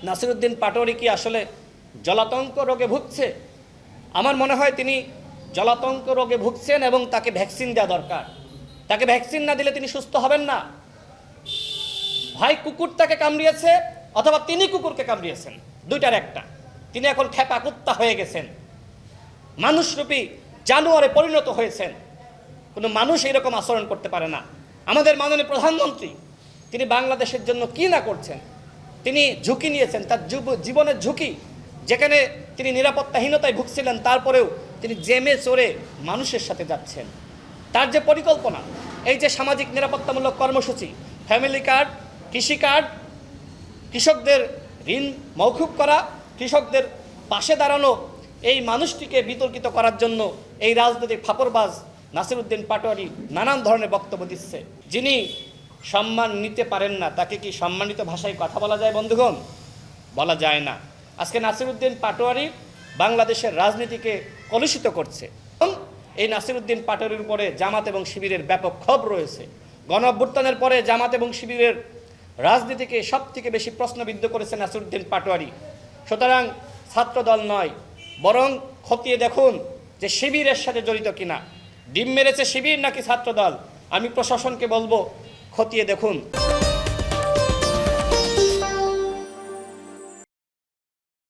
নাসিরউদ্দিন পাটোয়ারি কি আসলে জলাতঙ্ক রোগে ভুগছে? আমার মনে হয় তিনি জলাতঙ্ক রোগে ভুগছেন এবং তাকে ভ্যাকসিন দেওয়া দরকার। তাকে ভ্যাকসিন না দিলে তিনি সুস্থ হবেন না। হয় কুকুর তাকে কামড়িয়েছে অথবা তিনি কুকুরকে কামড়িয়েছেন, দুইটার একটা। তিনি এখন খেপা কুত্তা হয়ে গেছেন, মানুষরূপী জানোয়ারে পরিণত হয়েছেন। কোনো মানুষ এরকম আচরণ করতে পারে না। আমাদের মাননীয় প্রধানমন্ত্রী তিনি বাংলাদেশের জন্য কি না করছেন। তিনি ঝুঁকি নিয়েছেন, তার জীবনের ঝুঁকি, যেখানে তিনি নিরাপত্তাহীনতায় ভুগছিলেন তারপরেও তিনি জেমে চড়ে মানুষের সাথে যাচ্ছেন। তার যে পরিকল্পনা, এই যে সামাজিক নিরাপত্তামূলক কর্মসূচি, ফ্যামিলি কার্ড, কৃষি কার্ড, কৃষকদের ঋণ মওকুফ করা, কৃষকদের পাশে দাঁড়ানো, এই মানুষটিকে বিতর্কিত করার জন্য এই রাজনৈতিক ফাপড়বাজ নাসিরউদ্দিন পাটোয়ারি নানান ধরনের বক্তব্য দিচ্ছে। যিনি সম্মান নিতে পারেন না তাকে কি সম্মানিত ভাষায় কথা বলা যায় বন্ধুগণ? বলা যায় না। আজকে নাসিরউদ্দিন পাটোয়ারি বাংলাদেশের রাজনীতিকে কলুষিত করছে। এই নাসিরউদ্দিন পাটোয়ারির উপরে জামাত এবং শিবিরের ব্যাপক ক্ষোভ রয়েছে। গণ অভ্যুত্থানের পরে জামাত এবং শিবিরের রাজনীতিকে সবথেকে বেশি প্রশ্নবিদ্ধ করেছে নাসিরউদ্দিন পাটোয়ারি। সুতরাং ছাত্রদল নয়, বরং খতিয়ে দেখুন যে শিবিরের সাথে জড়িত কিনা। ডিম মেরেছে শিবির নাকি ছাত্রদল? আমি প্রশাসনকে বলবো খতিয়ে দেখুন।